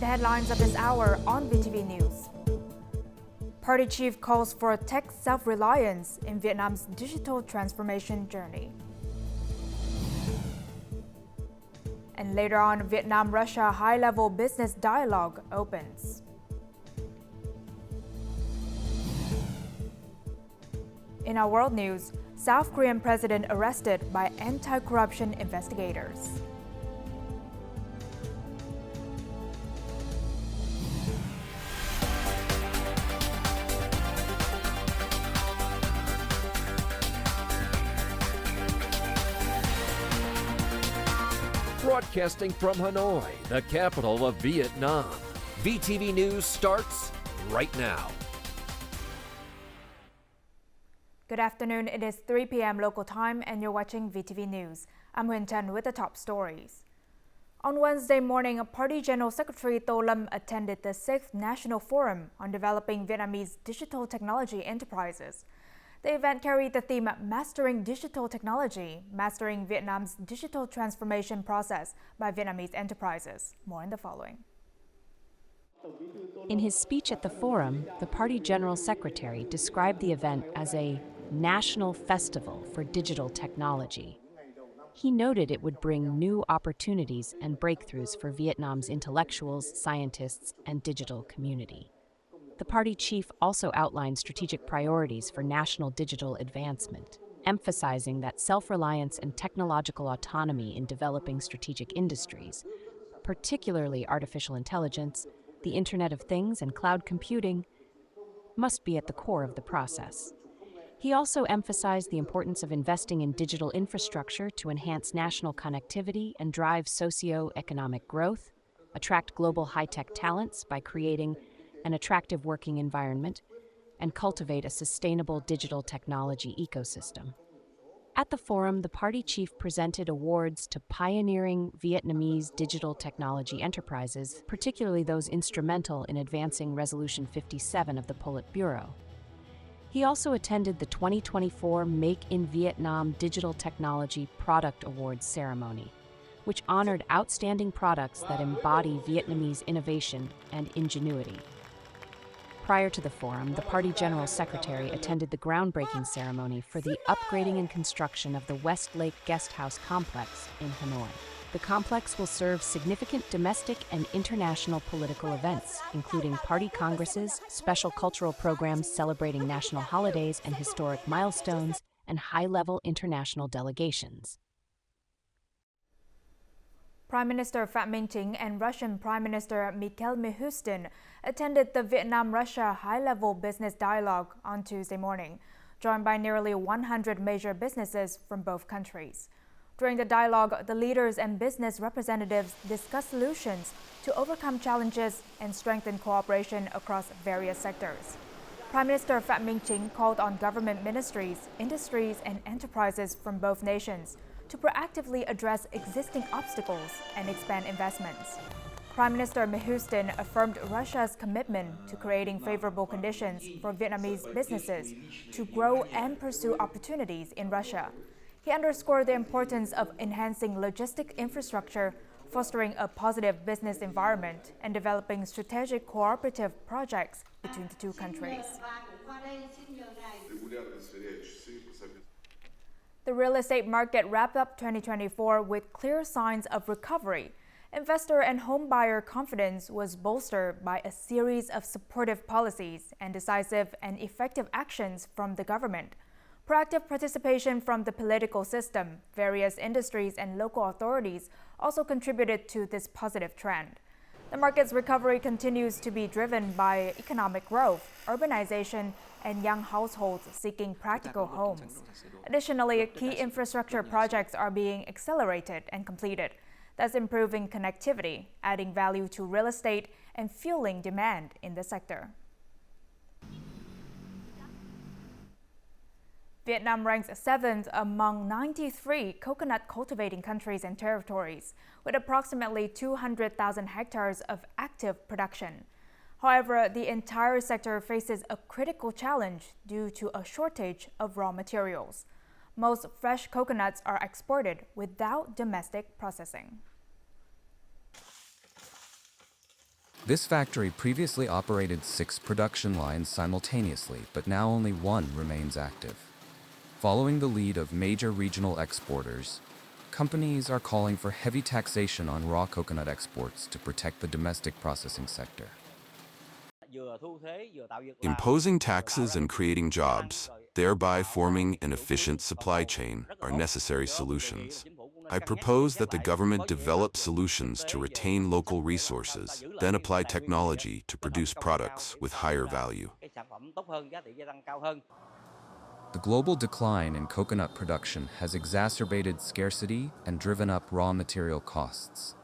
The headlines of this hour on VTV News. Party chief calls for tech self-reliance in Vietnam's digital transformation journey. And later on, Vietnam-Russia high-level business dialogue opens. In our world news, South Korean president arrested by anti-corruption investigators. Broadcasting from Hanoi, the capital of Vietnam. VTV News starts right now. Good afternoon. It is 3 p.m. local time and you're watching VTV News. I'm Huyen Trân with the top stories. On Wednesday morning, Party General Secretary Tô Lâm attended the 6th National Forum on Developing Vietnamese Digital Technology Enterprises. The event carried the theme Mastering Digital Technology, Mastering Vietnam's Digital Transformation Process by Vietnamese Enterprises. More in the following. In his speech at the forum, the Party General Secretary described the event as a national festival for digital technology. He noted it would bring new opportunities and breakthroughs for Vietnam's intellectuals, scientists, and digital community. The party chief also outlined strategic priorities for national digital advancement, emphasizing that self-reliance and technological autonomy in developing strategic industries, particularly artificial intelligence, the Internet of Things, and cloud computing, must be at the core of the process. He also emphasized the importance of investing in digital infrastructure to enhance national connectivity and drive socio-economic growth, attract global high-tech talents by creating an attractive working environment, and cultivate a sustainable digital technology ecosystem. At the forum, the party chief presented awards to pioneering Vietnamese digital technology enterprises, particularly those instrumental in advancing Resolution 57 of the Politburo. He also attended the 2024 Make in Vietnam Digital Technology Product Awards ceremony, which honored outstanding products that embody Vietnamese innovation and ingenuity. Prior to the forum, the Party General Secretary attended the groundbreaking ceremony for the upgrading and construction of the West Lake Guest House Complex in Hanoi. The complex will serve significant domestic and international political events, including party congresses, special cultural programs celebrating national holidays and historic milestones, and high-level international delegations. Prime Minister Phạm Minh Chính and Russian Prime Minister Mikhail Mishustin attended the Vietnam-Russia high-level business dialogue on Tuesday morning, joined by nearly 100 major businesses from both countries. During the dialogue, the leaders and business representatives discussed solutions to overcome challenges and strengthen cooperation across various sectors. Prime Minister Phạm Minh Chính called on government ministries, industries, and enterprises from both nations to proactively address existing obstacles and expand investments. Prime Minister Mishustin affirmed Russia's commitment to creating favorable conditions for Vietnamese businesses to grow and pursue opportunities in Russia. He underscored the importance of enhancing logistic infrastructure, fostering a positive business environment, and developing strategic cooperative projects between the two countries. The real estate market wrapped up 2024 with clear signs of recovery. Investor and home buyer confidence was bolstered by a series of supportive policies and decisive and effective actions from the government. Proactive participation from the political system, various industries, and local authorities also contributed to this positive trend. The market's recovery continues to be driven by economic growth, urbanization, and young households seeking practical homes. Additionally, key infrastructure projects are being accelerated and completed, thus improving connectivity, adding value to real estate, and fueling demand in the sector. Vietnam ranks 7th among 93 coconut cultivating countries and territories, with approximately 200,000 hectares of active production. However, the entire sector faces a critical challenge due to a shortage of raw materials. Most fresh coconuts are exported without domestic processing. This factory previously operated 6 production lines simultaneously, but now only 1 remains active. Following the lead of major regional exporters, companies are calling for heavy taxation on raw coconut exports to protect the domestic processing sector. Imposing taxes and creating jobs, thereby forming an efficient supply chain, are necessary solutions. I propose that the government develop solutions to retain local resources, then apply technology to produce products with higher value. The global decline in coconut production has exacerbated scarcity and driven up raw material costs.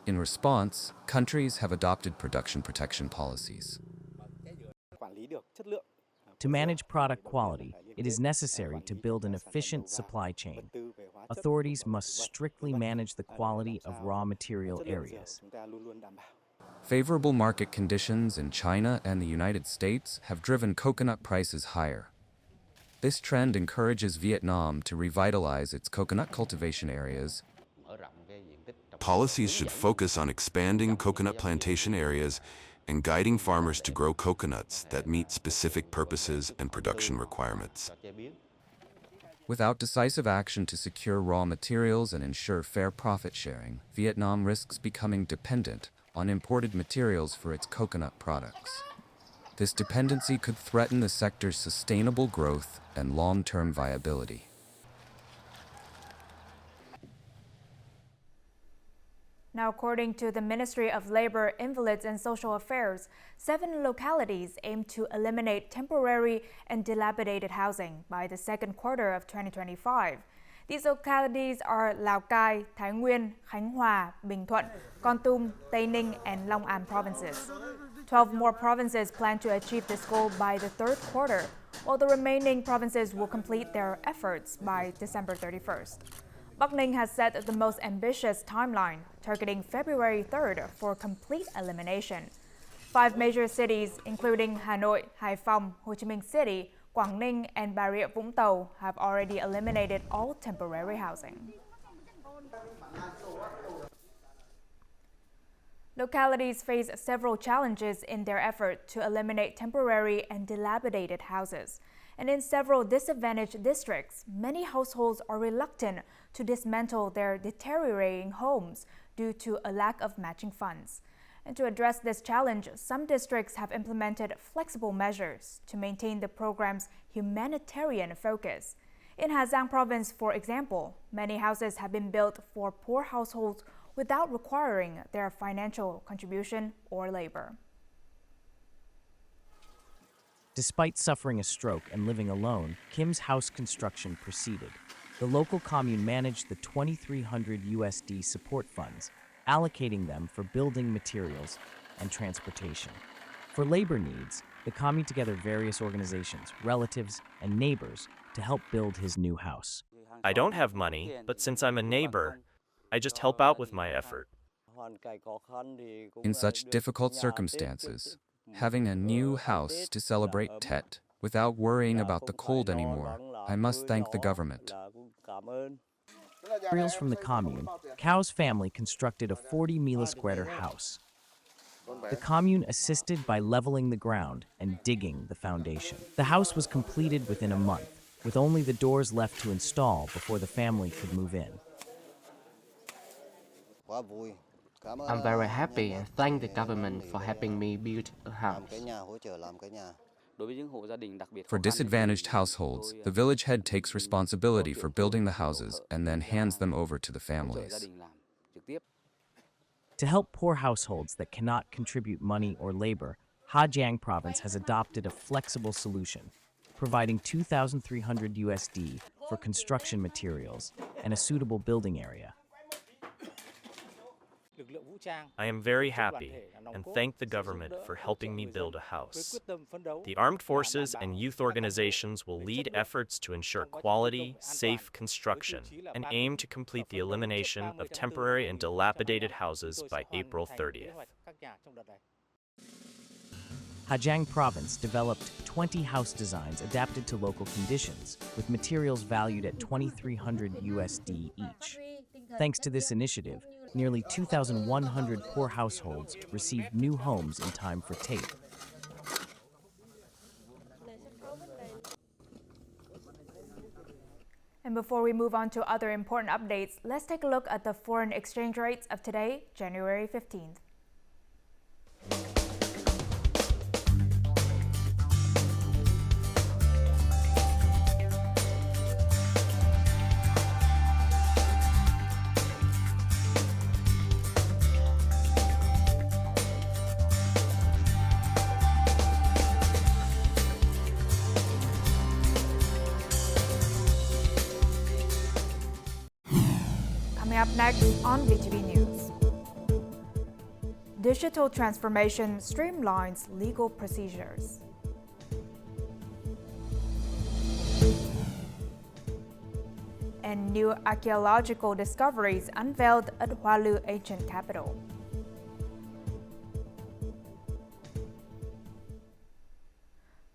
In response, countries have adopted production protection policies. To manage product quality, it is necessary to build an efficient supply chain. Authorities must strictly manage the quality of raw material areas. Favorable market conditions in China and the United States have driven coconut prices higher. This trend encourages Vietnam to revitalize its coconut cultivation areas. Policies should focus on expanding coconut plantation areas and guiding farmers to grow coconuts that meet specific purposes and production requirements. Without decisive action to secure raw materials and ensure fair profit sharing, Vietnam risks becoming dependent on imported materials for its coconut products. This dependency could threaten the sector's sustainable growth and long-term viability. Now, according to the Ministry of Labor, Invalids and Social Affairs, 7 localities aim to eliminate temporary and dilapidated housing by the second quarter of 2025. These localities are Lào Cai, Thái Nguyên, Khánh Hòa, Bình Thuận, Kon Tum, Tây Ninh, and Long An provinces. 12 more provinces plan to achieve this goal by the third quarter, while the remaining provinces will complete their efforts by December 31st. Bắc Ninh has set the most ambitious timeline, targeting February 3rd for complete elimination. 5 major cities, including Hà Nội, Hải Phòng, Ho Chi Minh City, Quảng Ninh, and Bà Rịa Vũng Tàu, have already eliminated all temporary housing. Localities face several challenges in their effort to eliminate temporary and dilapidated houses. And in several disadvantaged districts, many households are reluctant to dismantle their deteriorating homes due to a lack of matching funds. And to address this challenge, some districts have implemented flexible measures to maintain the program's humanitarian focus. In Hà Giang province, for example, many houses have been built for poor households without requiring their financial contribution or labor. Despite suffering a stroke and living alone, Kim's house construction proceeded. The local commune managed the $2,300 support funds, allocating them for building materials and transportation. For labor needs, the commune together various organizations, relatives, and neighbors to help build his new house. I don't have money, but since I'm a neighbor, I just help out with my effort. In such difficult circumstances, having a new house to celebrate Tet without worrying about the cold anymore, I must thank the government. Materials from the commune, Cao's family constructed a 40 millisquare house. The commune assisted by leveling the ground and digging the foundation. The house was completed within a month, with only the doors left to install before the family could move in. I'm very happy and thank the government for helping me build a house. For disadvantaged households, the village head takes responsibility for building the houses and then hands them over to the families. To help poor households that cannot contribute money or labor, Hà Giang province has adopted a flexible solution, providing $2,300 for construction materials and a suitable building area. I am very happy and thank the government for helping me build a house. The armed forces and youth organizations will lead efforts to ensure quality, safe construction and aim to complete the elimination of temporary and dilapidated houses by April 30th. Hà Giang province developed 20 house designs adapted to local conditions, with materials valued at $2,300 each. Thanks to this initiative, nearly 2,100 poor households received new homes in time for Tate. And before we move on to other important updates, let's take a look at the foreign exchange rates of today, January 15th. Coming up next on VTV News. Digital transformation streamlines legal procedures. And new archaeological discoveries unveiled at Hualu ancient capital.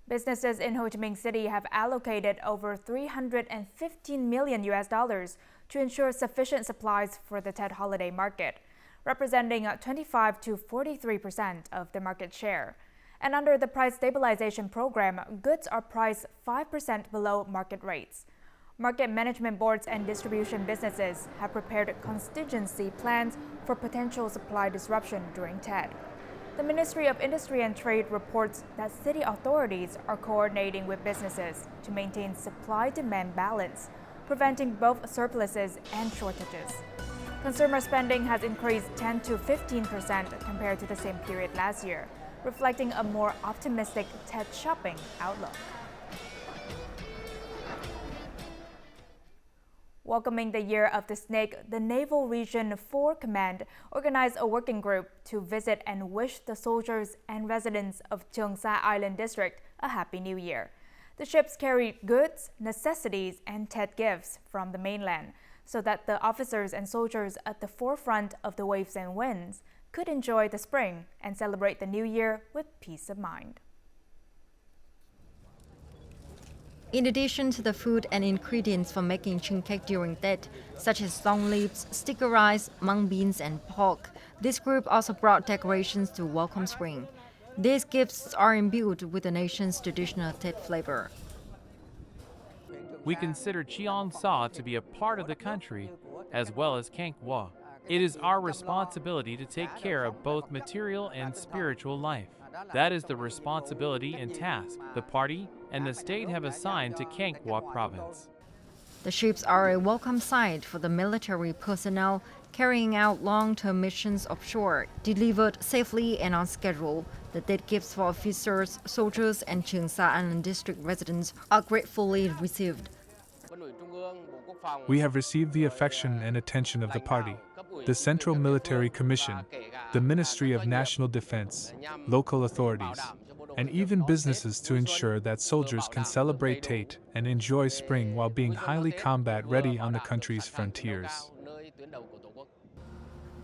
Businesses in Ho Chi Minh City have allocated over $315 million to ensure sufficient supplies for the Tet holiday market, representing 25 to 43% of the market share. And under the price stabilization program, goods are priced 5% below market rates. Market management boards and distribution businesses have prepared contingency plans for potential supply disruption during Tet. The Ministry of Industry and Trade reports that city authorities are coordinating with businesses to maintain supply-demand balance, preventing both surpluses and shortages. Consumer spending has increased 10 to 15% compared to the same period last year, reflecting a more optimistic Tet shopping outlook. Welcoming the Year of the Snake, the Naval Region 4 Command organized a working group to visit and wish the soldiers and residents of Cheung Sa Island District a Happy New Year. The ships carried goods, necessities, and Tet gifts from the mainland so that the officers and soldiers at the forefront of the waves and winds could enjoy the spring and celebrate the new year with peace of mind. In addition to the food and ingredients for making chung cake during Tet, such as long leaves, sticker rice, mung beans, and pork, this group also brought decorations to welcome spring. These gifts are imbued with the nation's traditional Tet flavor. We consider Cheong Sa to be a part of the country, as well as Kank Wa. It is our responsibility to take care of both material and spiritual life. That is the responsibility and task the party and the state have assigned to Kank Wa province. The ships are a welcome sight for the military personnel carrying out long-term missions offshore, delivered safely and on schedule. The dead gifts for officers, soldiers, and Cheung Sa Island District residents are gratefully received. We have received the affection and attention of the party, the Central Military Commission, the Ministry of National Defense, local authorities, and even businesses to ensure that soldiers can celebrate Tet and enjoy spring while being highly combat-ready on the country's frontiers.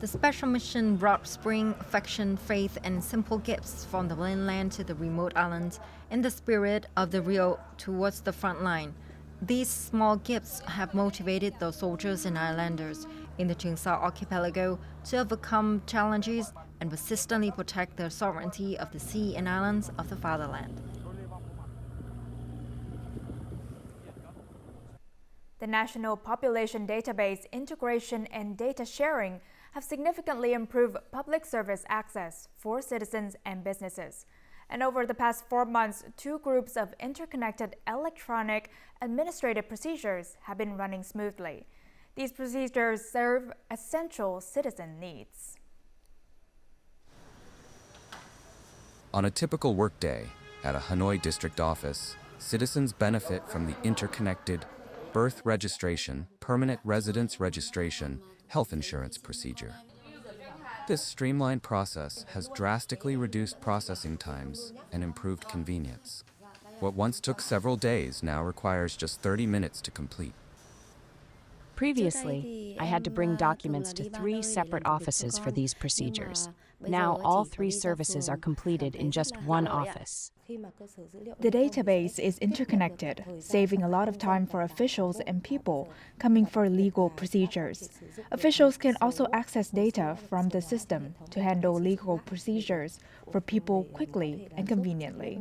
The special mission brought spring, affection, faith, and simple gifts from the mainland to the remote islands in the spirit of the Rio towards the front line. These small gifts have motivated the soldiers and islanders in the Cheung Sa archipelago to overcome challenges and persistently protect the sovereignty of the sea and islands of the fatherland. The National Population Database integration and data sharing have significantly improved public service access for citizens and businesses. And over the past 4 months, 2 groups of interconnected electronic administrative procedures have been running smoothly. These procedures serve essential citizen needs. On a typical workday at a Hanoi district office, citizens benefit from the interconnected birth registration, permanent residence registration, health insurance procedure. This streamlined process has drastically reduced processing times and improved convenience. What once took several days now requires just 30 minutes to complete. Previously, I had to bring documents to 3 separate offices for these procedures. Now, all 3 services are completed in just one office. The database is interconnected, saving a lot of time for officials and people coming for legal procedures. Officials can also access data from the system to handle legal procedures for people quickly and conveniently.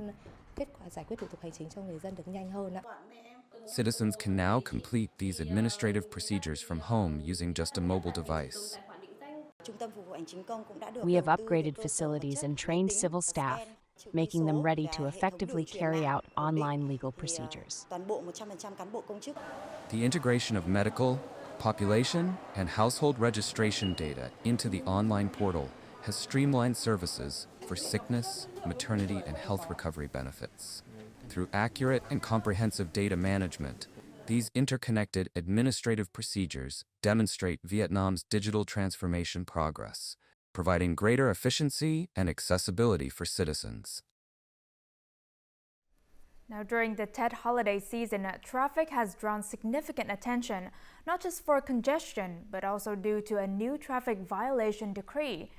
Citizens can now complete these administrative procedures from home using just a mobile device. We have upgraded facilities and trained civil staff, making them ready to effectively carry out online legal procedures. The integration of medical, population, and household registration data into the online portal has streamlined services for sickness, maternity, and health recovery benefits. Through accurate and comprehensive data management, these interconnected administrative procedures demonstrate Vietnam's digital transformation progress, providing greater efficiency and accessibility for citizens. Now, during the Tet holiday season, traffic has drawn significant attention, not just for congestion, but also due to a new traffic violation decree.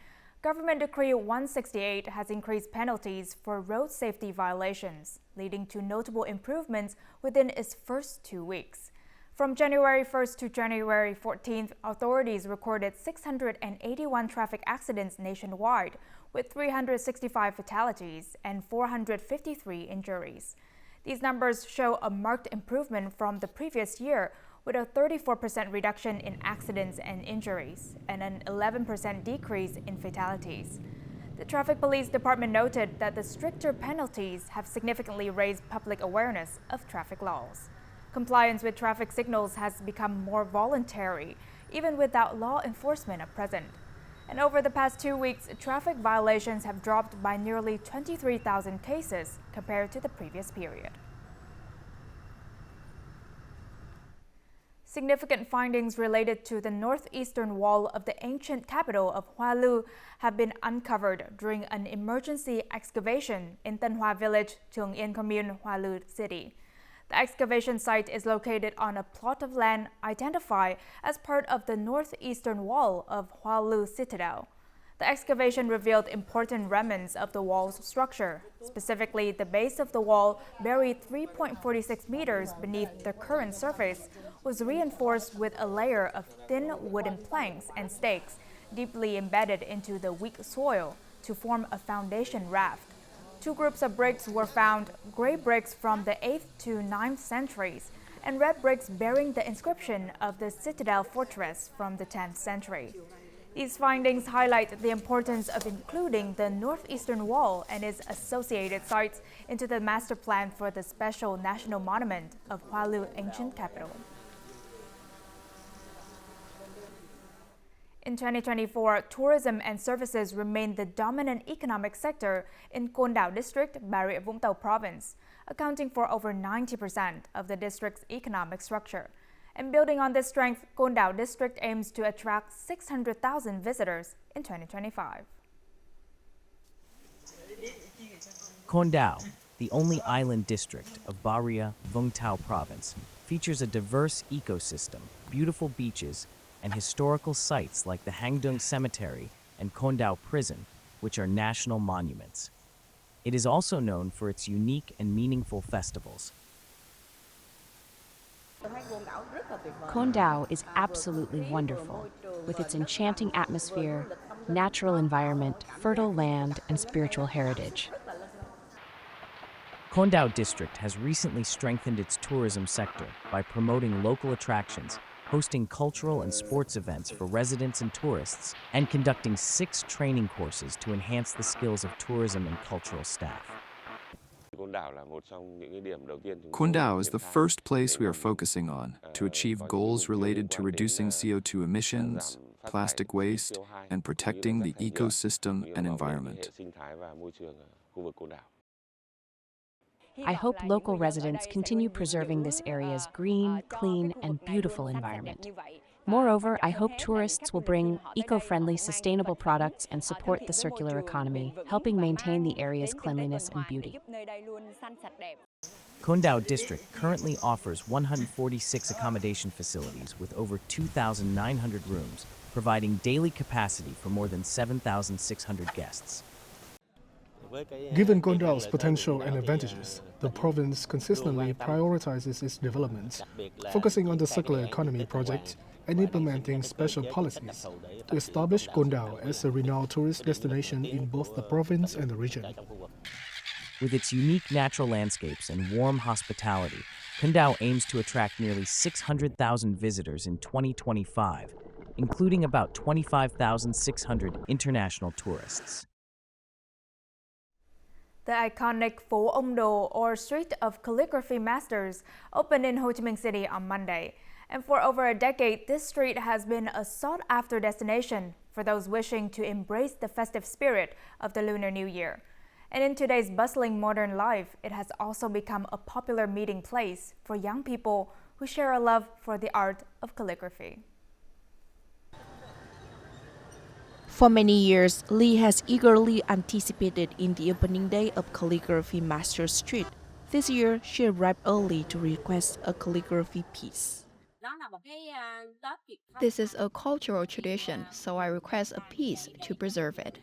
Government Decree 168 has increased penalties for road safety violations, leading to notable improvements within its first 2 weeks. From January 1st to January 14th, authorities recorded 681 traffic accidents nationwide, with 365 fatalities and 453 injuries. These numbers show a marked improvement from the previous year, with a 34% reduction in accidents and injuries and an 11% decrease in fatalities. The Traffic Police Department noted that the stricter penalties have significantly raised public awareness of traffic laws. Compliance with traffic signals has become more voluntary, even without law enforcement present. And over the past 2 weeks, traffic violations have dropped by nearly 23,000 cases compared to the previous period. Significant findings related to the northeastern wall of the ancient capital of Hoa Lu have been uncovered during an emergency excavation in Tân Hoa Village, Trường Yên Commune, Hoa Lu City. The excavation site is located on a plot of land identified as part of the northeastern wall of Hoa Lu Citadel. The excavation revealed important remnants of the wall's structure. Specifically, the base of the wall, buried 3.46 meters beneath the current surface, was reinforced with a layer of thin wooden planks and stakes deeply embedded into the weak soil to form a foundation raft. 2 groups of bricks were found, gray bricks from the 8th to 9th centuries, and red bricks bearing the inscription of the Citadel Fortress from the 10th century. These findings highlight the importance of including the northeastern wall and its associated sites into the master plan for the special national monument of Hoa Lu ancient capital. In 2024, tourism and services remain the dominant economic sector in Con Dao District, Bà Rịa Vũng Tàu Province, accounting for over 90% of the district's economic structure. And building on this strength, Con Dao District aims to attract 600,000 visitors in 2025. Con Dao, the only island district of Bà Rịa Vũng Tàu Province, features a diverse ecosystem, beautiful beaches, and historical sites like the Hang Dung Cemetery and Con Dao Prison, which are national monuments. It is also known for its unique and meaningful festivals. Con Dao is absolutely wonderful, with its enchanting atmosphere, natural environment, fertile land, and spiritual heritage. Con Dao District has recently strengthened its tourism sector by promoting local attractions, hosting cultural and sports events for residents and tourists, and conducting 6 training courses to enhance the skills of tourism and cultural staff. Con Dao is the first place we are focusing on to achieve goals related to reducing CO2 emissions, plastic waste, and protecting the ecosystem and environment. I hope local residents continue preserving this area's green, clean, and beautiful environment. Moreover, I hope tourists will bring eco-friendly, sustainable products and support the circular economy, helping maintain the area's cleanliness and beauty. Con Dao district currently offers 146 accommodation facilities with over 2,900 rooms, providing daily capacity for more than 7,600 guests. Given Con Dao's potential and advantages, the province consistently prioritizes its development, focusing on the circular economy project and implementing special policies to establish Con Dao as a renowned tourist destination in both the province and the region. With its unique natural landscapes and warm hospitality, Con Dao aims to attract nearly 600,000 visitors in 2025, including about 25,600 international tourists. The iconic Phố Ông Đồ, or Street of Calligraphy Masters, opened in Ho Chi Minh City on Monday. And for over a decade, this street has been a sought-after destination for those wishing to embrace the festive spirit of the Lunar New Year. And in today's bustling modern life, it has also become a popular meeting place for young people who share a love for the art of calligraphy. For many years, Lee has eagerly anticipated in the opening day of Calligraphy Master Street. This year, she arrived early to request a calligraphy piece. This is a cultural tradition, so I request a piece to preserve it.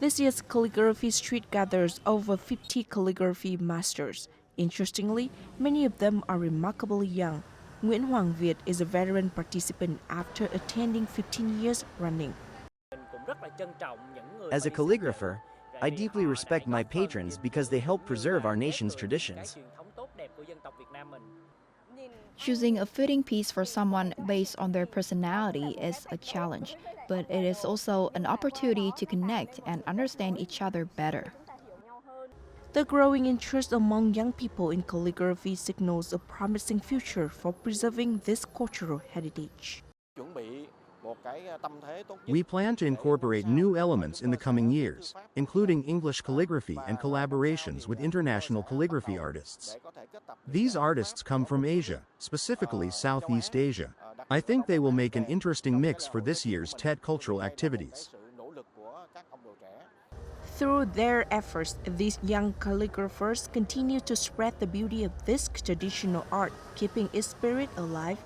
This year's Calligraphy Street gathers over 50 calligraphy masters. Interestingly, many of them are remarkably young. Nguyễn Hoàng Việt is a veteran participant after attending 15 years running. As a calligrapher, I deeply respect my patrons because they help preserve our nation's traditions. Choosing a fitting piece for someone based on their personality is a challenge, but it is also an opportunity to connect and understand each other better. The growing interest among young people in calligraphy signals a promising future for preserving this cultural heritage. We plan to incorporate new elements in the coming years, including English calligraphy and collaborations with international calligraphy artists. These artists come from Asia, specifically Southeast Asia. I think they will make an interesting mix for this year's Tet cultural activities. Through their efforts, these young calligraphers continue to spread the beauty of this traditional art, keeping its spirit alive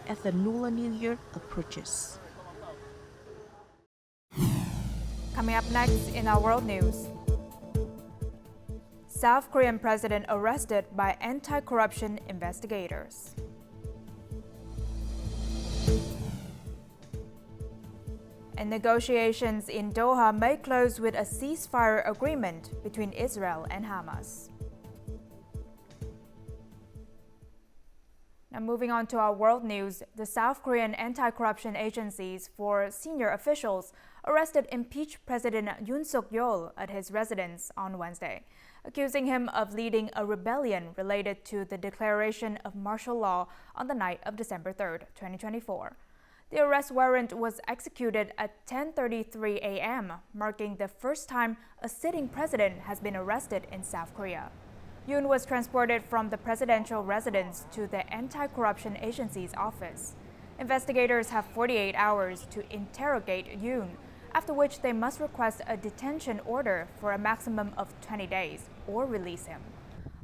as the Lunar New Year approaches. Coming up next in our world news. South Korean president arrested by anti-corruption investigators. And negotiations in Doha may close with a ceasefire agreement between Israel and Hamas. Now moving on to our world news, the South Korean anti-corruption agencies for senior officials arrested impeached President Yoon Suk-yeol at his residence on Wednesday, accusing him of leading a rebellion related to the declaration of martial law on the night of December 3, 2024. The arrest warrant was executed at 10:33 a.m., marking the first time a sitting president has been arrested in South Korea. Yoon was transported from the presidential residence to the anti-corruption agency's office. Investigators have 48 hours to interrogate Yoon, after which they must request a detention order for a maximum of 20 days or release him.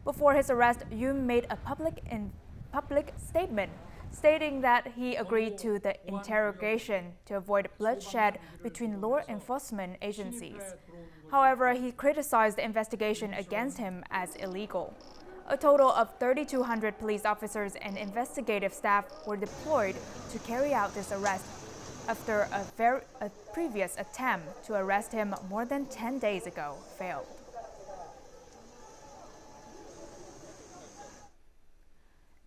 Before his arrest, Yoon made a public statement stating that he agreed to the interrogation to avoid bloodshed between law enforcement agencies. However, he criticized the investigation against him as illegal. A total of 3,200 police officers and investigative staff were deployed to carry out this arrest after a previous attempt to arrest him more than 10 days ago failed.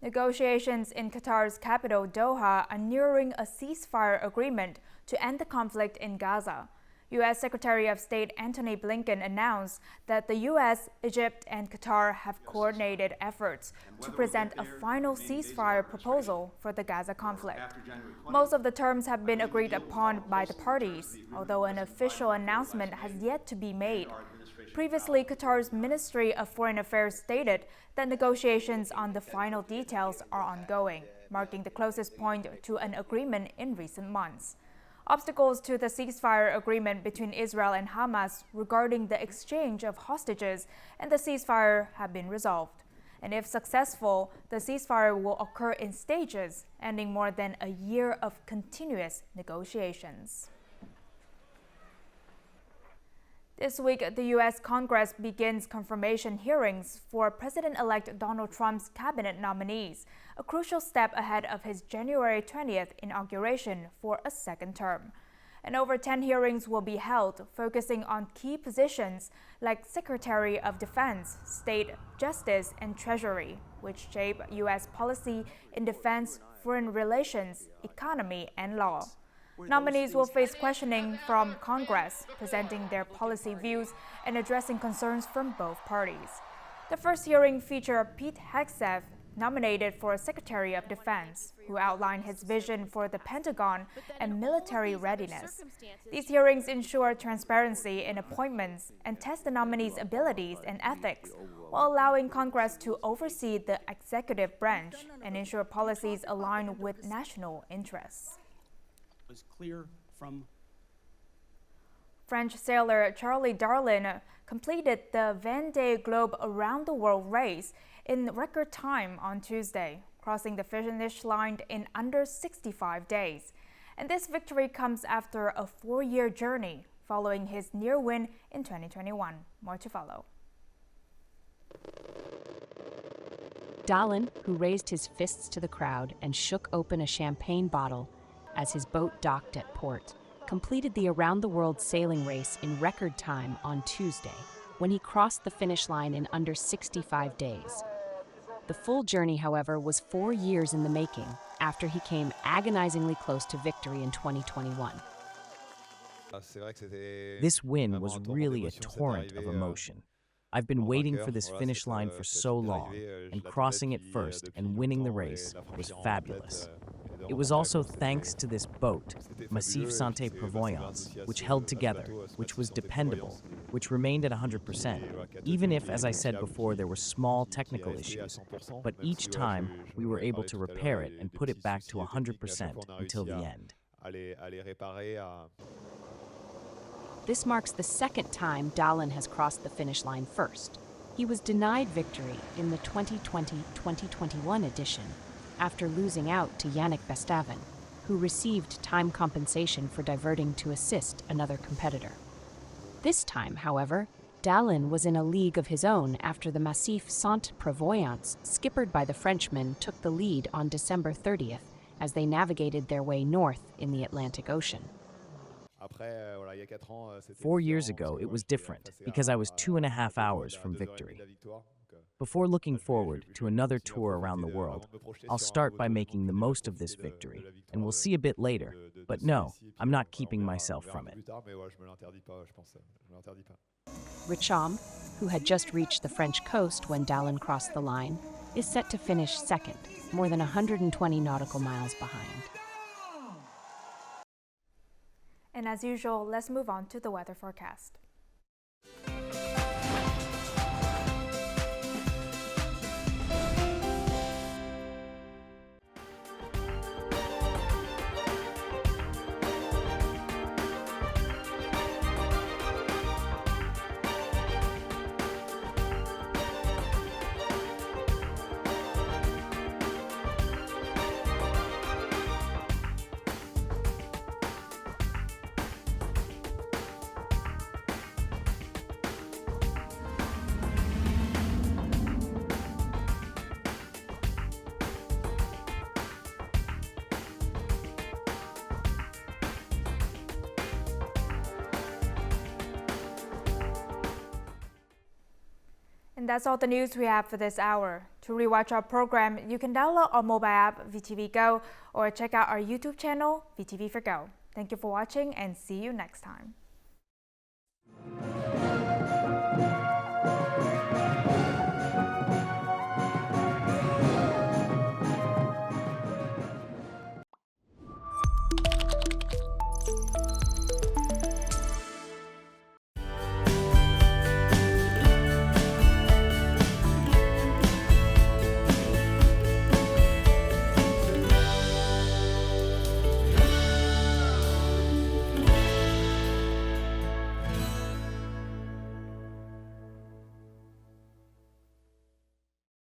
Negotiations in Qatar's capital, Doha, are nearing a ceasefire agreement to end the conflict in Gaza. U.S. Secretary of State Antony Blinken announced that the U.S., Egypt, and Qatar have coordinated efforts to present a final ceasefire proposal for the Gaza conflict. Most of the terms have been agreed upon by the parties, although an official announcement has yet to be made. Previously, Qatar's Ministry of Foreign Affairs stated that negotiations on the final details are ongoing, marking the closest point to an agreement in recent months. obstacles to the ceasefire agreement between Israel and Hamas regarding the exchange of hostages and the ceasefire have been resolved. And if successful, the ceasefire will occur in stages, ending more than a year of continuous negotiations. This week, the U.S. Congress begins confirmation hearings for President-elect Donald Trump's cabinet nominees, a crucial step ahead of his January 20th inauguration for a second term. And over 10 hearings will be held, focusing on key positions like Secretary of Defense, State, Justice, and Treasury, which shape U.S. policy in defense, foreign relations, economy, and law. Nominees will face questioning from Congress, presenting their policy views and addressing concerns from both parties. The first hearing featured Pete Hegseth, nominated for Secretary of Defense, who outlined his vision for the Pentagon and military readiness. These hearings ensure transparency in appointments and test the nominees' abilities and ethics, while allowing Congress to oversee the executive branch and ensure policies align with national interests. Was clear from French sailor Charlie Darlin completed the Vendée Globe Around the World race in record time on Tuesday, crossing the finish line in under 65 days. And this victory comes after a 4-year journey following his near win in 2021. More to follow. Darlin, who raised his fists to the crowd and shook open a champagne bottle as his boat docked at port, completed the around-the-world sailing race in record time on Tuesday, when he crossed the finish line in under 65 days. The full journey, however, was 4 years in the making, after he came agonizingly close to victory in 2021. This win was really a torrent of emotion. I've been waiting for this finish line for so long, and crossing it first and winning the race was fabulous. It was also thanks to this boat, Massif Santé Prévoyance, which held together, which was dependable, which remained at 100%, even if, as I said before, there were small technical issues. But each time, we were able to repair it and put it back to 100% until the end. This marks the second time Darlin has crossed the finish line first. He was denied victory in the 2020-2021 edition after losing out to Yannick Bestaven, who received time compensation for diverting to assist another competitor. This time, however, Darlin was in a league of his own after the Massif Santé Prévoyance, skippered by the Frenchman, took the lead on December 30th as they navigated their way north in the Atlantic Ocean. 4 years ago, it was different because I was 2.5 hours from victory. Before looking forward to another tour around the world, I'll start by making the most of this victory, and we'll see a bit later. But no, I'm not keeping myself from it. Richam, who had just reached the French coast when Darlin crossed the line, is set to finish second, more than 120 nautical miles behind. And as usual, let's move on to the weather forecast. And that's all the news we have for this hour. To rewatch our program, you can download our mobile app, VTVgo, or check out our YouTube channel, VTV4Go. Thank you for watching and see you next time.